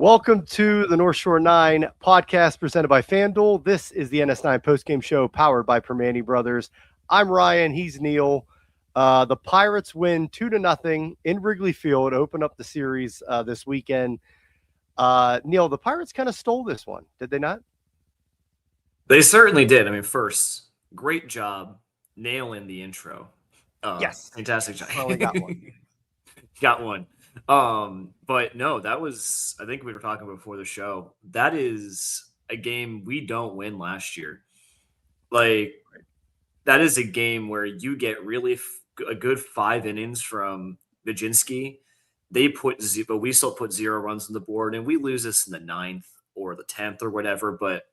Welcome to the North Shore 9 podcast presented by FanDuel. This is the NS9 Postgame show powered by Primanti Brothers. I'm Ryan. He's Neil. The Pirates win 2-0 in Wrigley Field, open up the series this weekend. Neil, the Pirates kind of stole this one, did they not? They certainly did. I mean, first, great job nailing the intro. Yes. Fantastic job. Finally got one. Got one. But no, that was, I think we were talking before the show. That is a game we don't win last year. Like, that is a game where you get really a good 5 innings from Vajinski. But we still put 0 runs on the board, and we lose this in the 9th or the 10th or whatever. But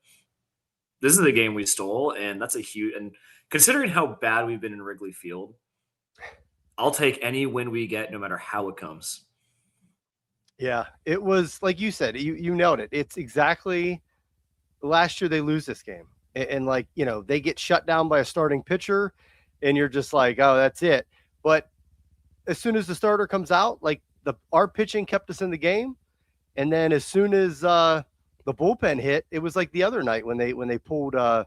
this is the game we stole, and that's a huge. And considering how bad we've been in Wrigley Field, I'll take any win we get, no matter how it comes. Yeah, it was like you said. You nailed it. It's exactly last year they lose this game, and they get shut down by a starting pitcher, and you're just like, oh, that's it. But as soon as the starter comes out, our pitching kept us in the game, and then as soon as the bullpen hit, it was like the other night when they pulled Keller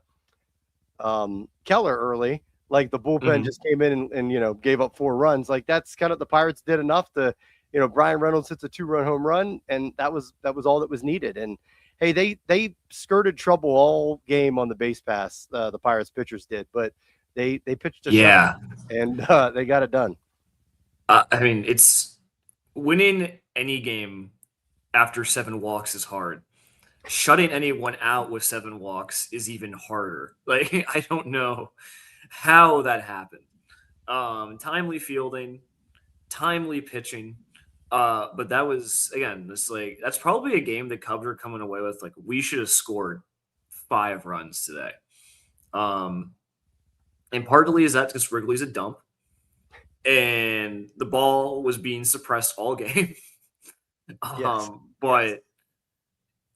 early. Like the bullpen just came in and gave up 4 runs. Like that's kind of the Pirates did enough to, Bryan Reynolds hits a 2-run home run, and that was all that was needed. And hey, they skirted trouble all game on the base pass. The Pirates pitchers did, but they pitched a shot, and they got it done. I mean, it's winning any game after 7 walks is hard. Shutting anyone out with 7 walks is even harder. Like, I don't know how that happened. Timely fielding, timely pitching. But that was, again, that's probably a game the Cubs are coming away with. Like, we should have scored 5 runs today. And partly is that because Wrigley's a dump and the ball was being suppressed all game. Yes. But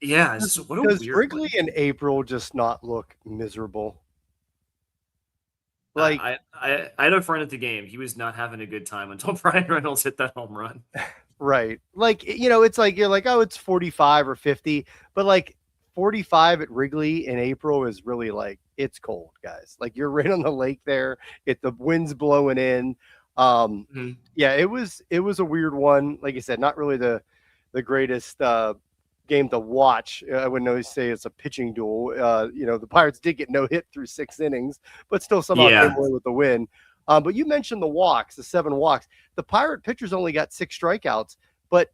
yeah, what a weird. Does Wrigley in April just not look miserable? Like I had a friend at the game. He was not having a good time until Bryan Reynolds hit that home run. Right. It's like you're like, oh, it's 45 or 50, but like 45 at Wrigley in April is really like it's cold, guys. Like you're right on the lake there. The wind's blowing in. Yeah, it was a weird one. Like I said, not really the greatest game to watch. I wouldn't always say it's a pitching duel. The Pirates did get no hit through 6 innings, but still somehow came away with the win. But you mentioned the walks, the 7 walks. The Pirate pitchers only got 6 strikeouts, but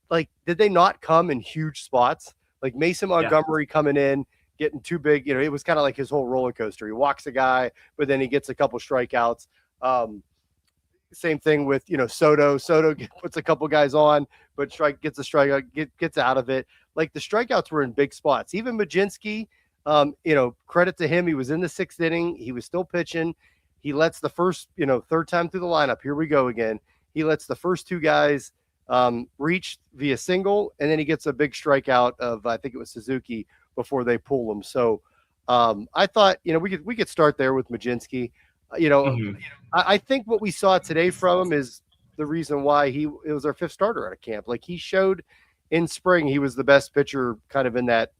did they not come in huge spots? Like Mason Montgomery coming in, getting too big. It was kind of like his whole roller coaster. He walks a guy, but then he gets a couple strikeouts. Same thing with Soto. Soto puts a couple guys on, but gets a strikeout, gets out of it. Like the strikeouts were in big spots. Even Vajinski, credit to him. He was in the 6th inning. He was still pitching. He lets the first, 3rd time through the lineup. Here we go again. He lets the first 2 guys reach via single, and then he gets a big strikeout of, I think it was Suzuki, before they pull him. So I thought, we could start there with Vajinski. I think what we saw today from him is the reason why it was our 5th starter out of camp. Like he showed in spring, he was the best pitcher kind of in that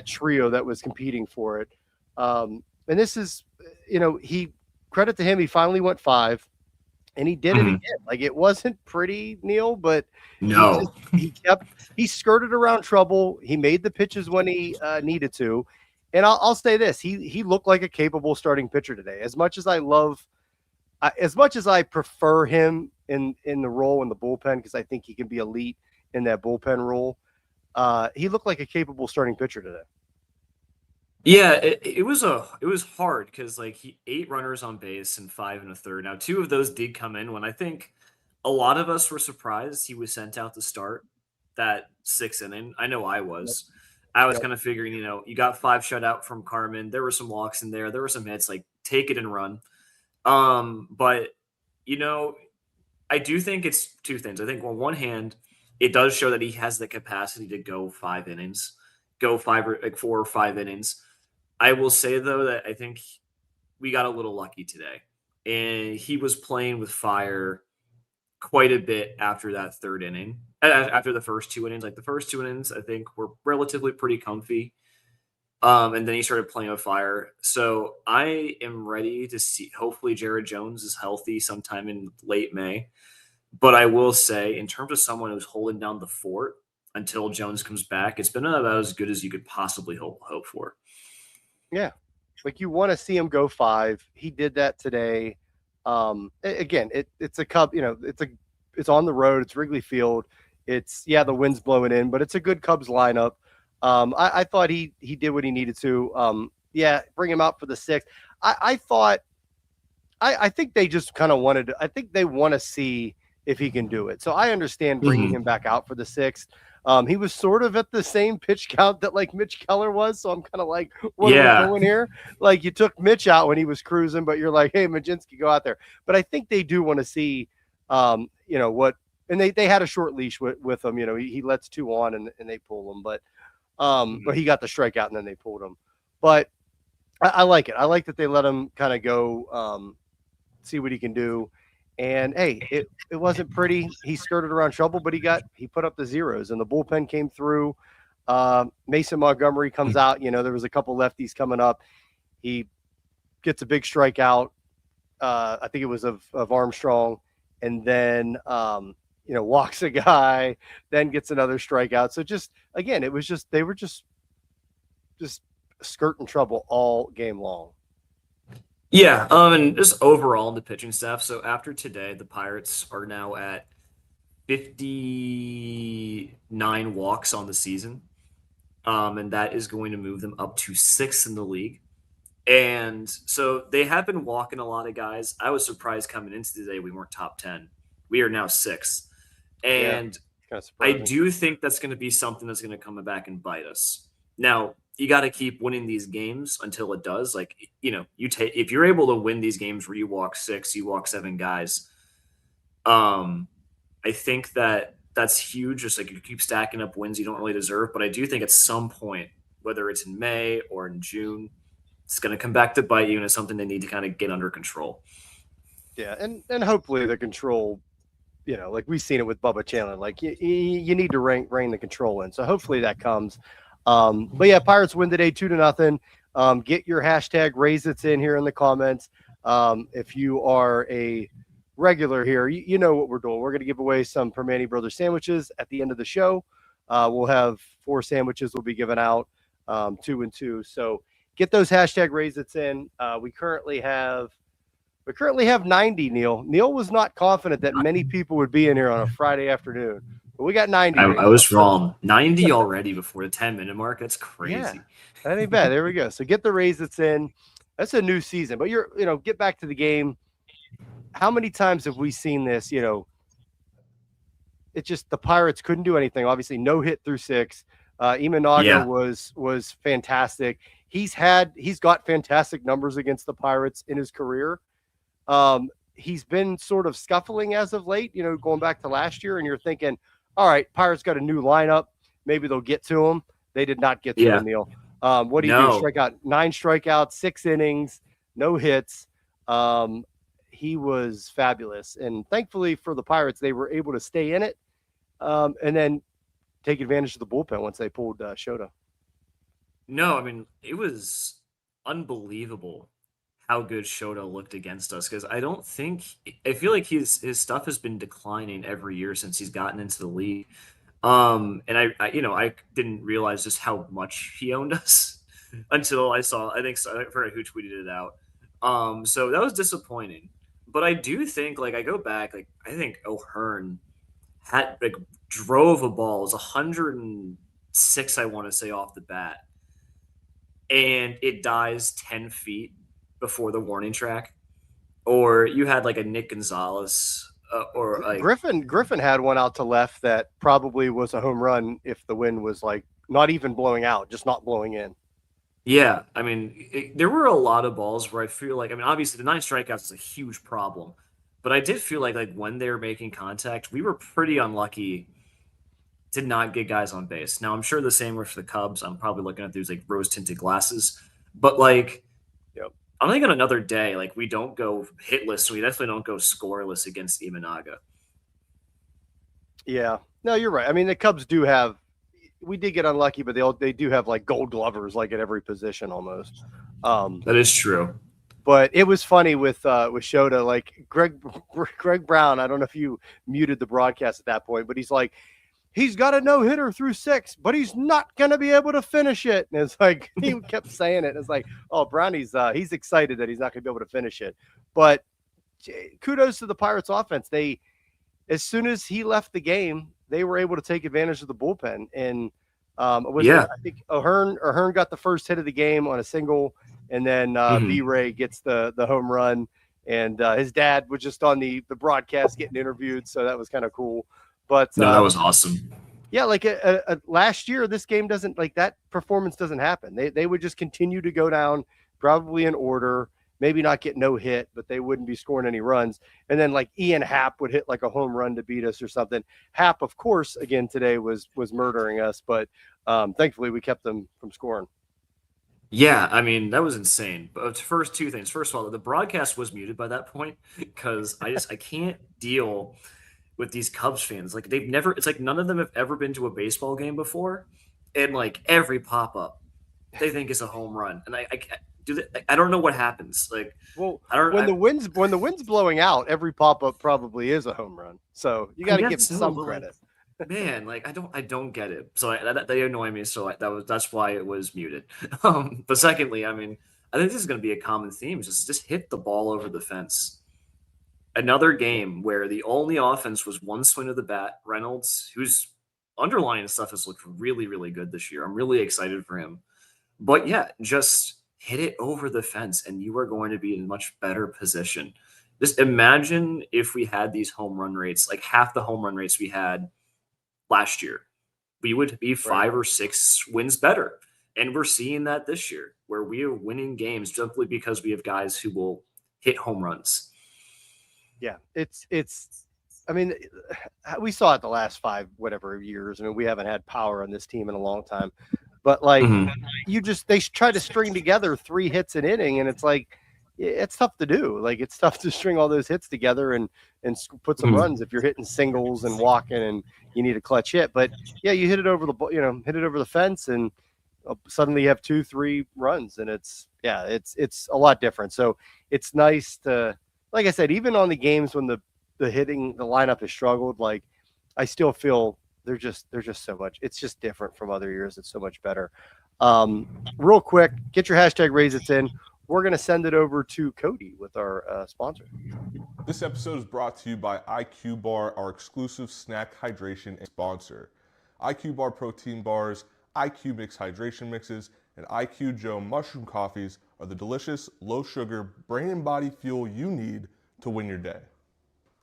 trio that was competing for it. And this is, credit to him. He finally went 5 and he did it again. Like it wasn't pretty, Neil, but no, he skirted around trouble. He made the pitches when he needed to. And I'll say this, he looked like a capable starting pitcher today. As much as I prefer him in the role in the bullpen, because I think he can be elite in that bullpen role, he looked like a capable starting pitcher today. Yeah, it was hard because he 8 runners on base and 5 in a third. Now 2 of those did come in when I think a lot of us were surprised he was sent out to start that 6th inning. I know I was. I was kind of figuring, you got 5 shutout from Carmen. There were some walks in there. There were some hits, take it and run. But, I do think it's 2 things. I think on one hand, it does show that he has the capacity to go 5 innings, go 4 or 5 innings. I will say, though, that I think we got a little lucky today. And he was playing with fire quite a bit after that third inning. After the first two innings, like the first two innings, I think were relatively pretty comfy. And then he started playing with fire. So I am ready to see. Hopefully, Jared Jones is healthy sometime in late May. But I will say, in terms of someone who's holding down the fort until Jones comes back, it's been about as good as you could possibly hope for. Yeah, like you want to see him go 5. He did that today. Again, it's a Cub. It's on the road. It's Wrigley Field. It's the wind's blowing in, but it's a good Cubs lineup. I thought he did what he needed to. Bring him out for the 6th. I think they just kind of wanted. I think they want to see if he can do it. So I understand bringing him back out for the 6th. He was sort of at the same pitch count that like Mitch Keller was. So I'm kind of like, what are we doing here? Like you took Mitch out when he was cruising, but you're like, hey, Majinski, go out there. But I think they do want to see, what, and they had a short leash with him. He lets 2 on and they pull him, but he got the strikeout and then they pulled him. But I like it. I like that they let him kind of go, see what he can do. And hey, it wasn't pretty. He skirted around trouble, but he put up the zeros, and the bullpen came through. Mason Montgomery comes out. There was a couple lefties coming up. He gets a big strikeout. I think it was of Armstrong, and then walks a guy, then gets another strikeout. So just again, it was just they were just skirting trouble all game long. Yeah, and just overall the pitching staff. So after today, the Pirates are now at 59 walks on the season, and that is going to move them up to 6th in the league. And so they have been walking a lot of guys. I was surprised coming into today we weren't top 10. We are now 6th, and I do think that's going to be something that's going to come back and bite us. Now, you got to keep winning these games until it does. Like, if you're able to win these games where you walk 6, you walk 7 guys, I think that's huge. Just like you keep stacking up wins you don't really deserve. But I do think at some point, whether it's in May or in June, it's going to come back to bite you, and it's something they need to kind of get under control. Yeah, and hopefully the control, like we've seen it with Bubba Chandler, like you need to rein the control in. So hopefully that comes. But yeah, Pirates win today 2-0. Get your hashtag raise it's in here in the comments. If you are a regular here, you know what we're doing. We're going to give away some Primanti Brothers sandwiches at the end of the show. We'll have 4 sandwiches we'll be giving out, 2 and 2. So get those hashtag raise it's in. We currently have 90, Neil. Neil was not confident that many people would be in here on a Friday afternoon. But we got 90. I was wrong. 90 already before the 10-minute mark. That's crazy. Yeah, that ain't bad. There we go. So get the raise that's in. That's a new season. But get back to the game. How many times have we seen this? It's just the Pirates couldn't do anything. Obviously, no hit through 6. Imanaga was fantastic. He's got fantastic numbers against the Pirates in his career. He's been sort of scuffling as of late, going back to last year, and you're thinking, all right, Pirates got a new lineup. Maybe they'll get to him. They did not get to him, Neil. What do you do? 9 strikeouts, 6 innings, no hits. He was fabulous. And thankfully for the Pirates, they were able to stay in it and then take advantage of the bullpen once they pulled Shota. No, I mean, it was unbelievable how good Shota looked against us, because I feel like his stuff has been declining every year since he's gotten into the league. And I didn't realize just how much he owned us until I forgot who tweeted it out. So that was disappointing. But I do think, like, I go back, like, I think O'Hearn drove a ball. It was 106, I want to say, off the bat. And it dies 10 feet before the warning track. Or you had like a Nick Gonzalez or like Griffin had one out to left that probably was a home run if the wind was like not even blowing out, just not blowing in. Yeah, I mean, there were a lot of balls where I feel like, I mean, obviously the 9 strikeouts is a huge problem, but I did feel like when they were making contact, we were pretty unlucky to not get guys on base. Now, I'm sure the same was for the Cubs. I'm probably looking at these like rose-tinted glasses, but like, I think on another day, like we don't go hitless, so we definitely don't go scoreless against Imanaga. Yeah. No, you're right. I mean, the Cubs we did get unlucky, but they do have like gold glovers like at every position almost. That is true. But it was funny with Shota, like Greg Brown. I don't know if you muted the broadcast at that point, but he's like, he's got a no hitter through 6, but he's not going to be able to finish it. And it's like he kept saying it. And it's like, oh, Brownie's he's excited that he's not going to be able to finish it. But kudos to the Pirates offense. As soon as he left the game, they were able to take advantage of the bullpen. And I think O'Hearn got the first hit of the game on a single, and then B-Ray gets the home run. And his dad was just on the broadcast getting interviewed, so that was kind of cool. But that was awesome. Yeah, like last year, this game doesn't like that performance doesn't happen. They would just continue to go down, probably in order, maybe not get no hit, but they wouldn't be scoring any runs. And then like Ian Happ would hit like a home run to beat us or something. Happ, of course, again today was murdering us, but thankfully we kept them from scoring. Yeah, I mean, that was insane. But first, two things. First of all, the broadcast was muted by that point because I can't deal with these Cubs fans. Like it's like none of them have ever been to a baseball game before, and like every pop-up they think is a home run. And I don't know what happens. Like, well, when the wind's blowing out, every pop-up probably is a home run. So you got to give some credit. Man, like I don't get it. So they annoy me. So that's why it was muted. But secondly, I mean, I think this is going to be a common theme. Just hit the ball over the fence. Another game where the only offense was one swing of the bat. Reynolds, whose underlying stuff has looked really, really good this year. I'm really excited for him. But yeah, just hit it over the fence, and you are going to be in a much better position. Just imagine if we had these home run rates, like half the home run rates we had last year, we would be 5 or 6 wins better. And we're seeing that this year, where we are winning games simply because we have guys who will hit home runs. Yeah, I mean, we saw it the last 5 years. I mean, we haven't had power on this team in a long time, but like they try to string together 3 hits an inning, and it's like it's tough to do. Like it's tough to string all those hits together and put some runs if you're hitting singles and walking and you need a clutch hit. But yeah, you hit it over the fence, and suddenly you have 2-3 runs, and it's a lot different. So it's nice to, like I said, even on the games when the lineup has struggled, like I still feel they're just so much. It's just different from other years. It's so much better. Real quick, get your hashtag Raise It's in. We're going to send it over to Cody with our sponsor. This episode is brought to you by IQ Bar, our exclusive snack hydration sponsor. IQ Bar protein bars, IQ Mix hydration mixes, and IQ Joe mushroom coffees are the delicious, low-sugar, brain and body fuel you need to win your day.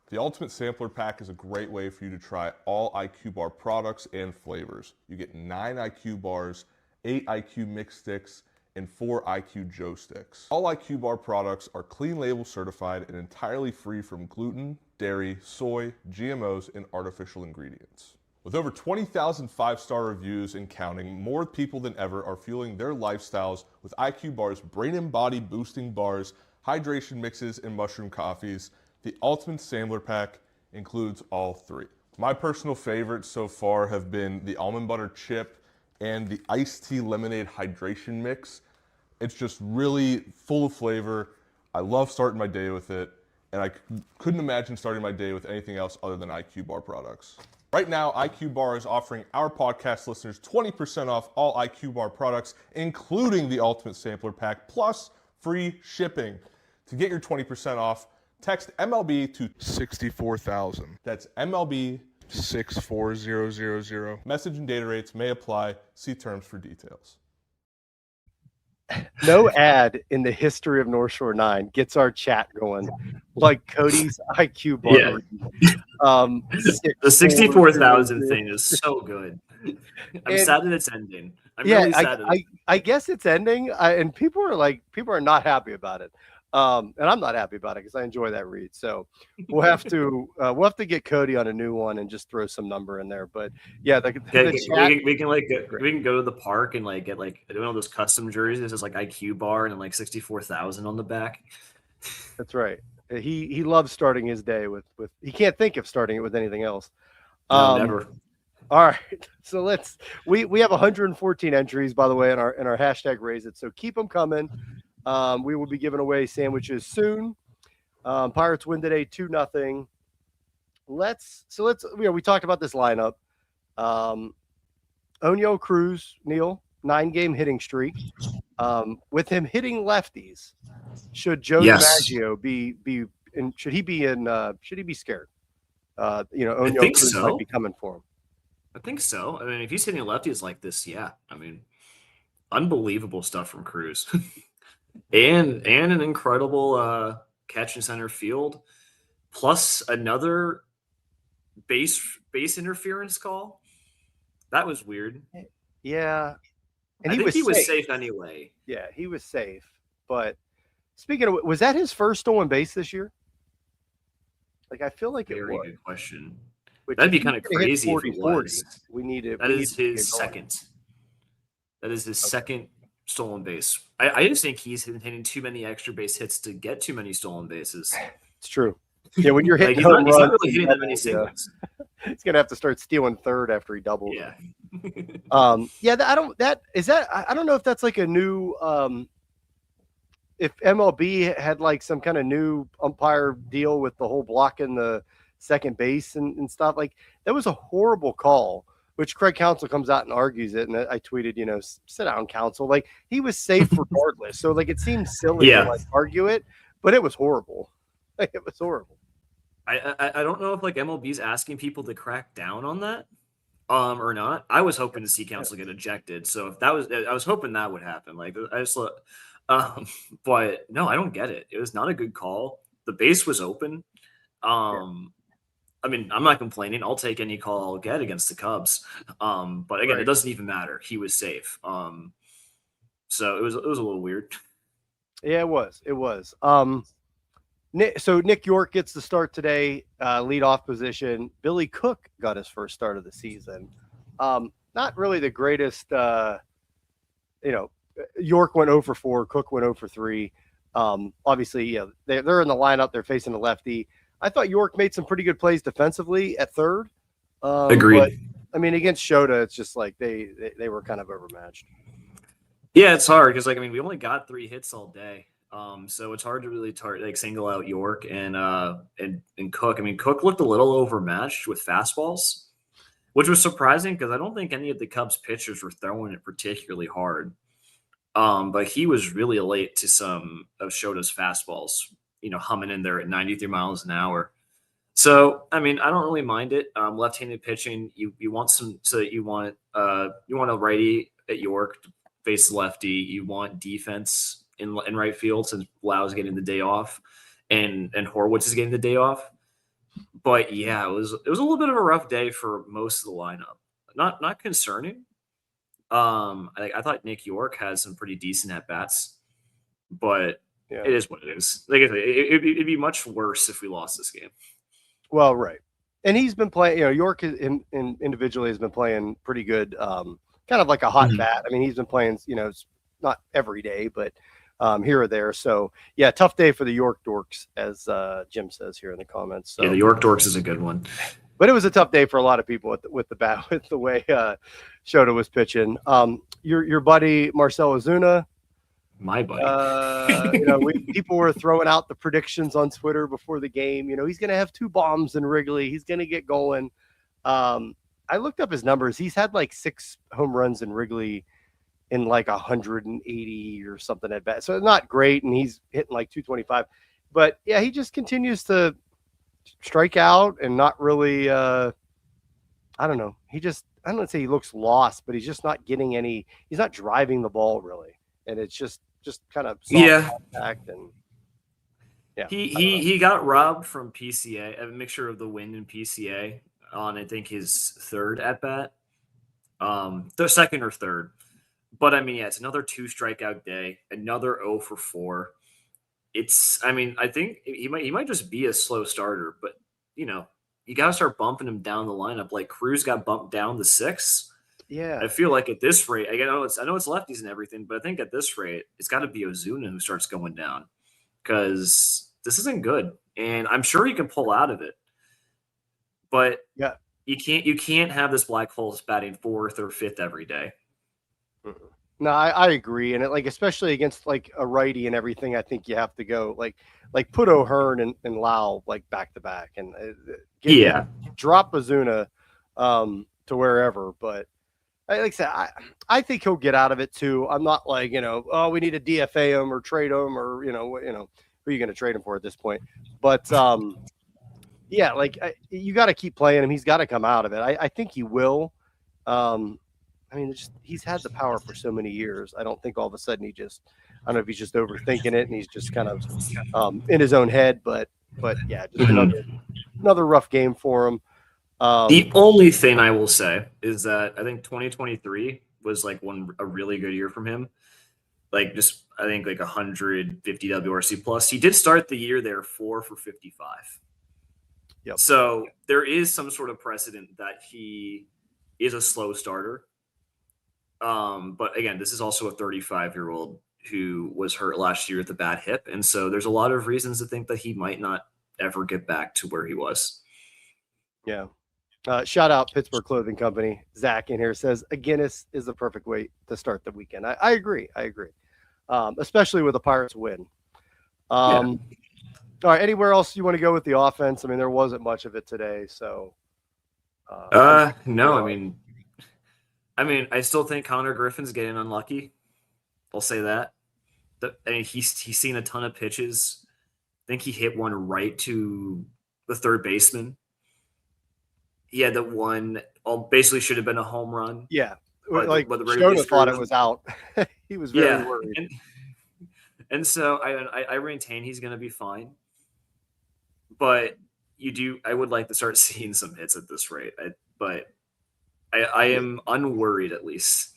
The Ultimate Sampler Pack is a great way for you to try all IQ Bar products and flavors. You get 9 IQ bars, 8 IQ Mix sticks, and 4 IQ Joe sticks. All IQ Bar products are clean label certified and entirely free from gluten, dairy, soy, GMOs, and artificial ingredients. With over 20,000 5-star reviews and counting, more people than ever are fueling their lifestyles with IQ Bar's brain and body boosting bars, hydration mixes, and mushroom coffees. The Ultimate Sampler Pack includes all 3. My personal favorites so far have been the almond butter chip and the iced tea lemonade hydration mix. It's just really full of flavor. I love starting my day with it, and I couldn't imagine starting my day with anything else other than IQ Bar products. Right now, IQ Bar is offering our podcast listeners 20% off all IQ Bar products, including the Ultimate Sampler Pack, plus free shipping. To get your 20% off, text MLB to 64,000. That's MLB 64000. Message and data rates may apply. See terms for details. No ad in the history of North Shore 9 gets our chat going like Cody's IQ bar. Yeah. The 64,000 thing is so good. I'm sad that it's ending. Really sad I guess it's ending, and people are not happy about it. And I'm not happy about it because I enjoy that read. So we'll have to get Cody on a new one and just throw some number in there. But yeah, we can go to the park and like get like one of those custom jerseys. This is like IQ Bar and like 64,000 on the back. That's right. He loves starting his day with he can't think of starting it with anything else. No, never. All right, so we have 114 entries, by the way, in our hashtag Raise It. So keep them coming. We will be giving away sandwiches soon. Pirates win today 2-0. Let's we talked about this lineup. Onyo Cruz, Neil, 9-game hitting streak. With him hitting lefties, should DiMaggio be and should he be scared? Onyo Cruz might be coming for him. I think so. I mean, if he's hitting lefties like this, yeah. I mean, unbelievable stuff from Cruz. and an incredible catch in center field, plus another base interference call. That was weird. Yeah. And I think he was safe anyway. Yeah, he was safe. But speaking of, was that his first stolen base this year? Like, I feel like it was. Very good question. That'd be kind of crazy if it was. That is his second. That is his second stolen base. I just think he's hitting too many extra base hits to get too many stolen bases. It's true. Yeah, when you're hitting he's not really hitting that many singles. He's gonna have to start stealing third after he doubles. Yeah. I don't know if that's like a new if MLB had like some kind of new umpire deal with the whole blocking the second base and stuff. Like, that was a horrible call, which Craig Counsell comes out and argues it. And I tweeted, sit down, Counsell. Like, he was safe regardless. So like, it seems silly to like argue it, but it was horrible. Like, it was horrible. I don't know if like MLB's asking people to crack down on that or not. I was hoping to see Counsell get ejected. So if that was, I was hoping that would happen. Like, but no, I don't get it. It was not a good call. The base was open. I mean, I'm not complaining. I'll take any call I'll get against the Cubs. But again, It doesn't even matter. He was safe. So it was a little weird. Yeah, it was. So Nick York gets the start today, leadoff position. Billy Cook got his first start of the season. Not really the greatest. York went 0 for 4. Cook went 0 for 3. Obviously, they're in the lineup. They're facing the lefty. I thought York made some pretty good plays defensively at third. Agreed. But, I mean, against Shota, it's just like they were kind of overmatched. Yeah, it's hard because we only got 3 hits all day. So it's hard to really single out York and Cook. I mean, Cook looked a little overmatched with fastballs, which was surprising because I don't think any of the Cubs pitchers were throwing it particularly hard. But he was really late to some of Shota's fastballs, humming in there at 93 miles an hour. So, I mean, I don't really mind it. Left-handed pitching, you want a righty at York to face the lefty. You want defense in right field since Lau is getting the day off and Horwitz is getting the day off. But yeah, it was a little bit of a rough day for most of the lineup. Not concerning. I thought Nick York had some pretty decent at bats, but It is what it is. Like it'd be much worse if we lost this game. Well, right, and he's been playing. York individually has been playing pretty good. Kind of like a hot bat. I mean, he's been playing. Not every day, but here or there. So yeah, tough day for the York Dorks, as Jim says here in the comments. So, yeah, the York Dorks is a good one. But it was a tough day for a lot of people with the bat, with the way Shota was pitching. Your buddy Marcell Ozuna. My buddy. People were throwing out the predictions on Twitter before the game. He's going to have 2 bombs in Wrigley. He's going to get going. I looked up his numbers. He's had like 6 home runs in Wrigley in like 180 or something at bat. So not great. And he's hitting like 225. But yeah, he just continues to strike out and not really, I don't know. I don't want to say he looks lost, but he's just not getting he's not driving the ball really. And it's just kind of contact and he got robbed from PCA, a mixture of the wind and PCA on I think his third at bat, the second or third. But I mean, yeah, it's another 2 strikeout day, another 0 for 4. I think he might just be a slow starter, but you gotta start bumping him down the lineup. Like Cruz got bumped down to 6. Yeah, I feel like at this rate, I know it's lefties and everything, but I think at this rate, it's got to be Ozuna who starts going down because this isn't good, and I'm sure he can pull out of it. But You can't have this black hole batting fourth or fifth every day. No, I agree, and especially against a righty and everything, I think you have to go put O'Hearn and Lau back to back, and drop Ozuna to wherever. But like I said, I think he'll get out of it too. I'm not oh, we need to DFA him or trade him or who are you going to trade him for at this point? But yeah, you got to keep playing him. He's got to come out of it. I think he will. I mean, he's had the power for so many years. I don't think all of a sudden I don't know if he's just overthinking it and he's just kind of in his own head. But yeah, just another rough game for him. The only thing I will say is that I think 2023 was a really good year from him. I think 150 WRC plus. He did start the year there 4 for 55. Yep. So there is some sort of precedent that he is a slow starter. But again, this is also a 35-year-old who was hurt last year with a bad hip. And so there's a lot of reasons to think that he might not ever get back to where he was. Yeah. Shout out Pittsburgh Clothing Company. Zach in here says a Guinness is the perfect way to start the weekend. I agree. Especially with the Pirates win. All right. Anywhere else you want to go with the offense? I mean, there wasn't much of it today. So, no, I mean, I still think Connor Griffin's getting unlucky. I'll say that. He's seen a ton of pitches. I think he hit one right to the third baseman. He had that one basically should have been a home run. Yeah. Shona thought it was out. He was very worried. And so I maintain he's going to be fine. But I would like to start seeing some hits at this rate. I am unworried, at least.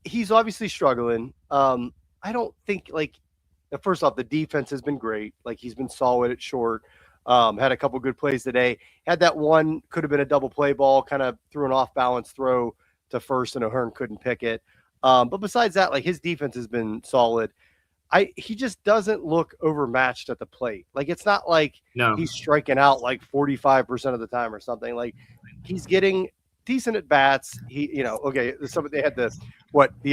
He's obviously struggling. I don't think first off, the defense has been great. He's been solid at short. Had a couple good plays today. Had that one, could have been a double play ball, kind of threw an off balance throw to first and O'Hearn couldn't pick it. But besides that, his defense has been solid. He just doesn't look overmatched at the plate. It's not he's striking out 45% of the time or something. He's getting decent at bats. They had the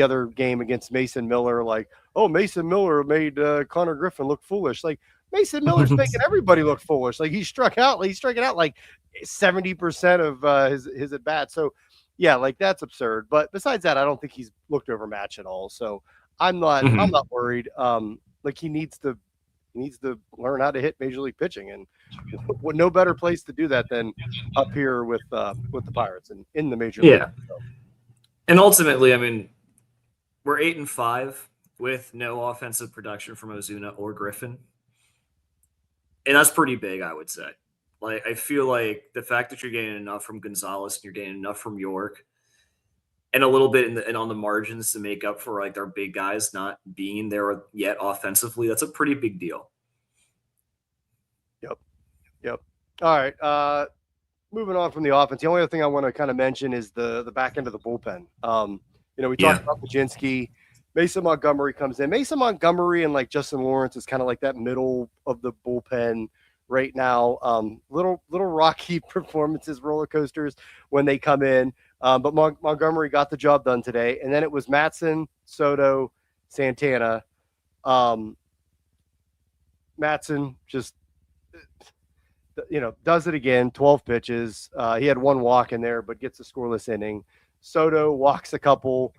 other game against Mason Miller. Mason Miller made Connor Griffin look foolish. Mason Miller's making everybody look foolish. He's striking out 70% of his at bats. So yeah, that's absurd. But besides that, I don't think he's looked overmatched at all. So I'm not worried. He needs to learn how to hit major league pitching, and no better place to do that than up here with the Pirates and in the major league. So. And ultimately, I mean, we're 8-5 with no offensive production from Ozuna or Griffin, and that's pretty big, I would say. I feel like the fact that you're getting enough from Gonzalez and you're getting enough from York, and a little bit and on the margins to make up for our big guys not being there yet offensively, that's a pretty big deal. Yep. All right. Moving on from the offense, the only other thing I want to kind of mention is the back end of the bullpen. We talked about Pajinski. Mason Montgomery comes in. Mason Montgomery and Justin Lawrence is kind of that middle of the bullpen right now. Little rocky performances, roller coasters when they come in. But Montgomery got the job done today. And then it was Matson, Soto, Santana. Matson just, does it again, 12 pitches. He had one walk in there, but gets a scoreless inning. Soto walks a couple,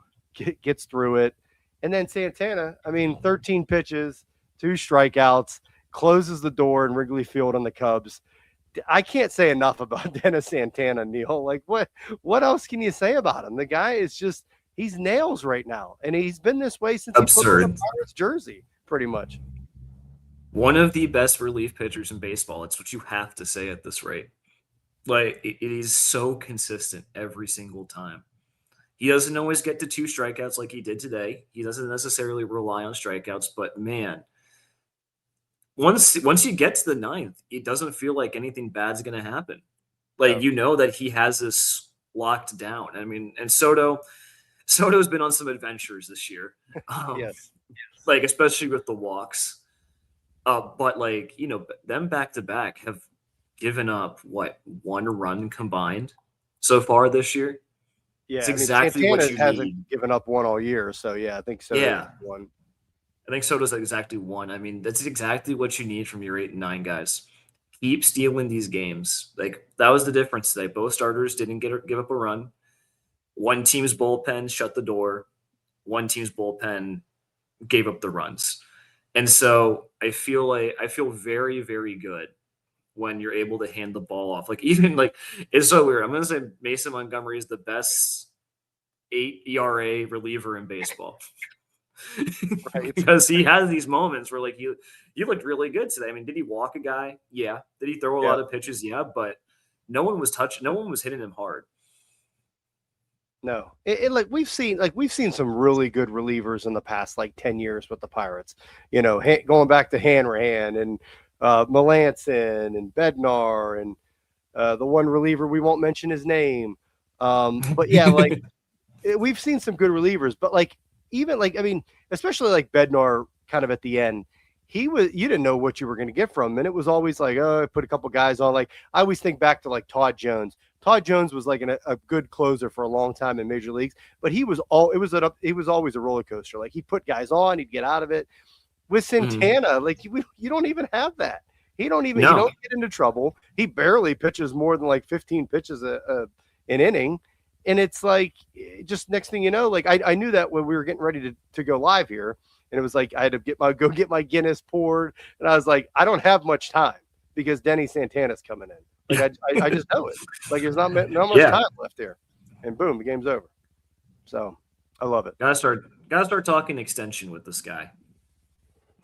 gets through it. And then Santana, 13 pitches, 2 strikeouts, closes the door in Wrigley Field on the Cubs. I can't say enough about Dennis Santana, Neil. What else can you say about him? The guy is he's nails right now. And he's been this way since absurd. He put on the Pirates jersey, pretty much. One of the best relief pitchers in baseball. It's what you have to say at this rate. It is so consistent every single time. He doesn't always get to 2 strikeouts like he did today. He doesn't necessarily rely on strikeouts, but man, once you get to the 9th, it doesn't feel like anything bad's going to happen. That he has this locked down. And Soto's been on some adventures this year. Yes. Especially with the walks. But them back to back have given up one run combined so far this year. Yeah, It's I mean, exactly what Santana you hasn't need. given up one all year, so yeah, I think so. Yeah, One. I think so does exactly one. I mean, that's exactly what you need from your 8 and 9 guys. Keep stealing these games. Like that was the difference today. Both starters didn't give up a run. One team's bullpen shut the door. One team's bullpen gave up the runs. And so I feel very, very good when you're able to hand the ball off. Like even like it's so weird. I'm gonna say Mason Montgomery is the best 8 ERA reliever in baseball. Right. Because he has these moments where like you looked really good today. I mean, did he walk a guy? Yeah. Did he throw a lot of pitches? Yeah, but no one was hitting him hard. No, like we've seen some really good relievers in the past like 10 years with the Pirates. You know, going back to Hanrahan and Melanson and Bednar and the one reliever we won't mention his name. But yeah, like we've seen some good relievers, but like even like I mean, especially like Bednar kind of at the end, you didn't know what you were going to get from him, and it was always like, oh, I put a couple guys on. Like I always think back to like Todd Jones. Todd Jones was like a good closer for a long time in major leagues, but he was always a roller coaster. Like he put guys on, he'd get out of it. With Santana, like you don't even have that. He don't get into trouble. He barely pitches more than like 15 pitches an inning. And it's like, just next thing you know, like I knew that when we were getting ready to go live here, and it was like I had to go get my Guinness poured, and I was like, I don't have much time because Denny Santana's coming in. Like I just know it. Like there's not much time left here, and boom, the game's over. So I love it. Gotta start talking extension with this guy.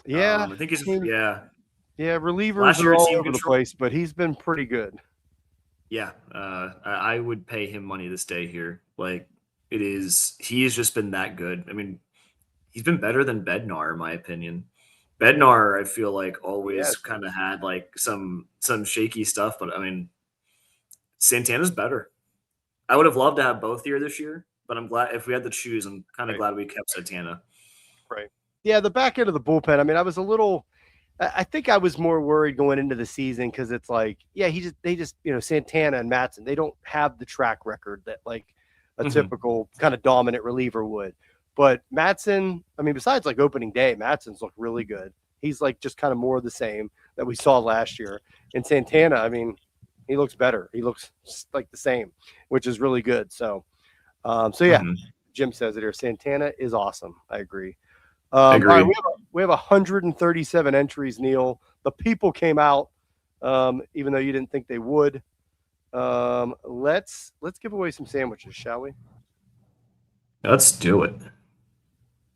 Yeah, I think he's relievers are all over the place, but he's been pretty good. Yeah, I would pay him money to stay here. Like he has just been that good. I mean, he's been better than Bednar, in my opinion. Bednar, I feel like always kind of had like some shaky stuff, but I mean, Santana's better. I would have loved to have both here this year, but I'm glad if we had to choose. I'm kind of glad we kept Santana. Right. Yeah, the back end of the bullpen. I mean, I think I was more worried going into the season because it's like, yeah, they just Santana and Matson, they don't have the track record that like a typical kind of dominant reliever would. But Matson, I mean, besides like opening day, Matson's looked really good. He's like just kind of more of the same that we saw last year. And Santana, I mean, he looks better. He looks like the same, which is really good. So yeah, Jim says it here. Santana is awesome. I agree. I agree. Right, we have 137 entries, Neil. The people came out, even though you didn't think they would. Let's give away some sandwiches, shall we? Let's do it.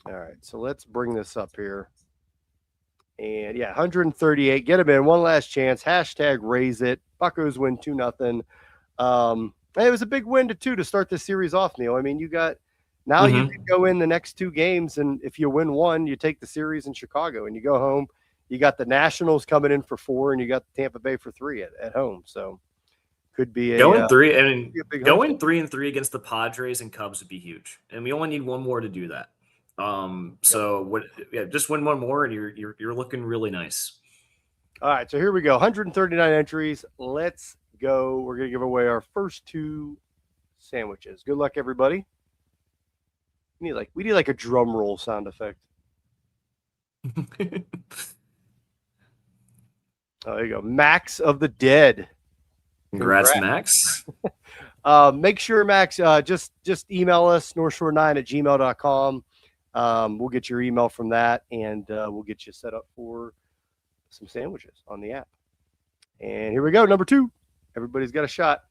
All right, so let's bring this up here. And yeah, 138. Get them in. One last chance. Hashtag raise it. Buccos win 2-0. It was a big win to start the series off, Neil. I mean, you got now you can go in the next 2 games, and if you win one, you take the series in Chicago, and you go home. You got the Nationals coming in for 4, and you got Tampa Bay for 3 at home. So could be going 3. I mean, going 3-3 against the Padres and Cubs would be huge, and we only need one more to do that. Just win one more, and you're looking really nice. All right, so here we go. 139 entries. Let's go. We're gonna give away our first 2 sandwiches. Good luck, everybody. We need like a drum roll sound effect. Oh, there you go. Max of the Dead. Congrats. Max. Make sure, Max, just email us, northshore9@gmail.com. We'll get your email from that, and we'll get you set up for some sandwiches on the app. And here we go. Number 2. Everybody's got a shot.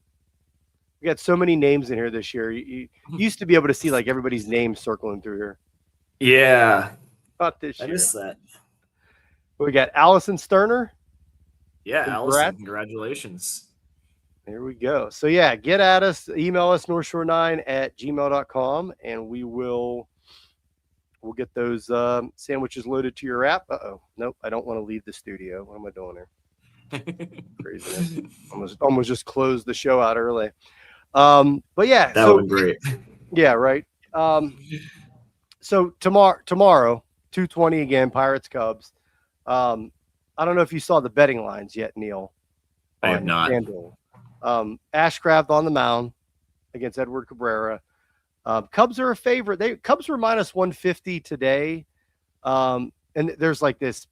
We got so many names in here this year. You used to be able to see like everybody's name circling through here. Yeah. Not this year. I missed that. We got Allison Sterner. Yeah, Allison, congratulations. There we go. So yeah, get at us. Email us, northshore9@gmail.com, and we'll get those sandwiches loaded to your app. Nope, I don't want to leave the studio. What am I doing here? Craziness. Almost just closed the show out early. But yeah, that would be great. Yeah, right. So tomorrow, 2:20 again, Pirates Cubs. I don't know if you saw the betting lines yet, Neil. I have not. Ashcraft on the mound against Edward Cabrera. Cubs are a favorite. Cubs were minus 150 today. And there's like this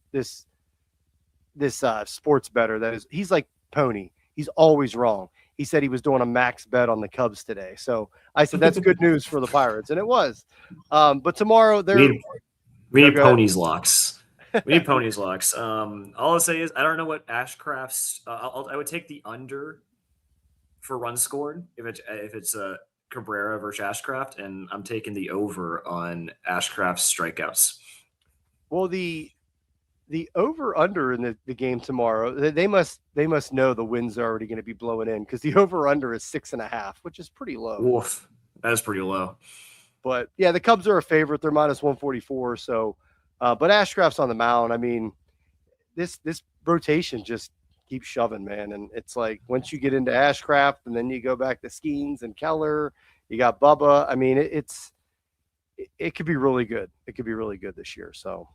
sports bettor he's like Pony. He's always wrong. He said he was doing a max bet on the Cubs today. So I said, that's good news for the Pirates. And it was. But tomorrow we need Pony's locks. We need Pony's locks. All I'll say is I don't know what Ashcraft's. I would take the under for runs scored if it's Cabrera versus Ashcraft, and I'm taking the over on Ashcraft's strikeouts. Well, the over under in the game tomorrow, they must know the wind's already going to be blowing in, because the over under is 6.5, which is pretty low. Woof. That is pretty low. But yeah, the Cubs are a favorite. They're minus 144. So, but Ashcraft's on the mound. I mean, this rotation just keeps shoving, man. And it's like once you get into Ashcraft, and then you go back to Skeens and Keller, you got Bubba. I mean, it could be really good. It could be really good this year. So.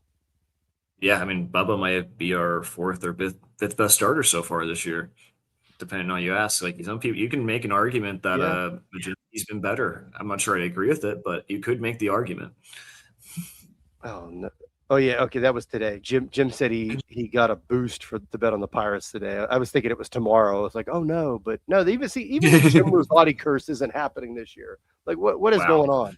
Yeah, I mean, Bubba might be our fourth or fifth best starter so far this year, depending on how you ask. Like some people, you can make an argument that he's been better. I'm not sure I agree with it, but you could make the argument. Oh no! Oh yeah, okay, that was today. Jim said he got a boost for the bet on the Pirates today. I was thinking it was tomorrow. I was like, oh no, but no. Even Jim Rosati curse isn't happening this year. Like what is going on?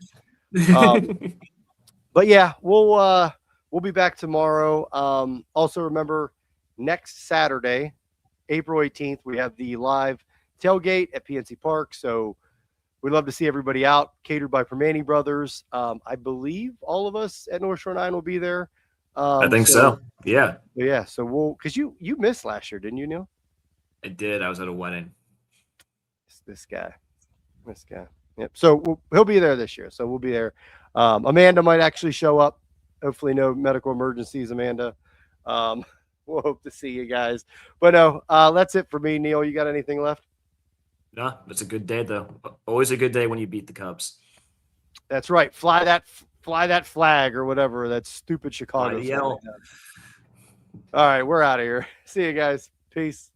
But yeah, we'll be back tomorrow. Also, remember, next Saturday, April 18th, we have the live tailgate at PNC Park. So we'd love to see everybody out, catered by Primanti Brothers. I believe all of us at North Shore 9 will be there. I think so. Yeah. Yeah. So because you missed last year, didn't you, Neil? I did. I was at a wedding. This guy. Yep. So he'll be there this year. So we'll be there. Amanda might actually show up. Hopefully no medical emergencies, Amanda. We'll hope to see you guys. But no, that's it for me. Neil, you got anything left? No, it's a good day, though. Always a good day when you beat the Cubs. That's right. Fly that flag or whatever. That stupid Chicago. All right, we're out of here. See you guys. Peace.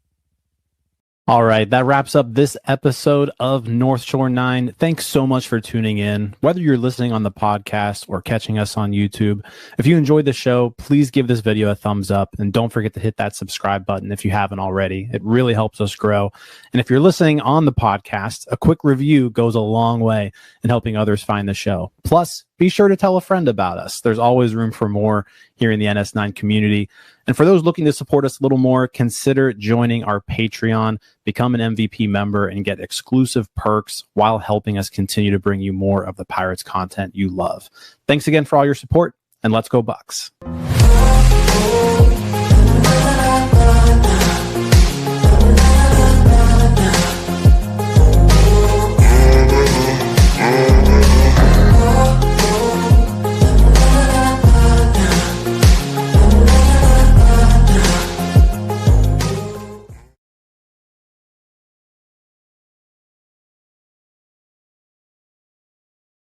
All right, that wraps up this episode of North Shore 9. Thanks so much for tuning in, whether you're listening on the podcast or catching us on YouTube. If you enjoyed the show, please give this video a thumbs up, and don't forget to hit that subscribe button if you haven't already. It really helps us grow. And if you're listening on the podcast, a quick review goes a long way in helping others find the show. Plus, be sure to tell a friend about us. There's always room for more here in the NS9 community. And for those looking to support us a little more, consider joining our Patreon, become an MVP member, and get exclusive perks while helping us continue to bring you more of the Pirates content you love. Thanks again for all your support, and let's go Bucks.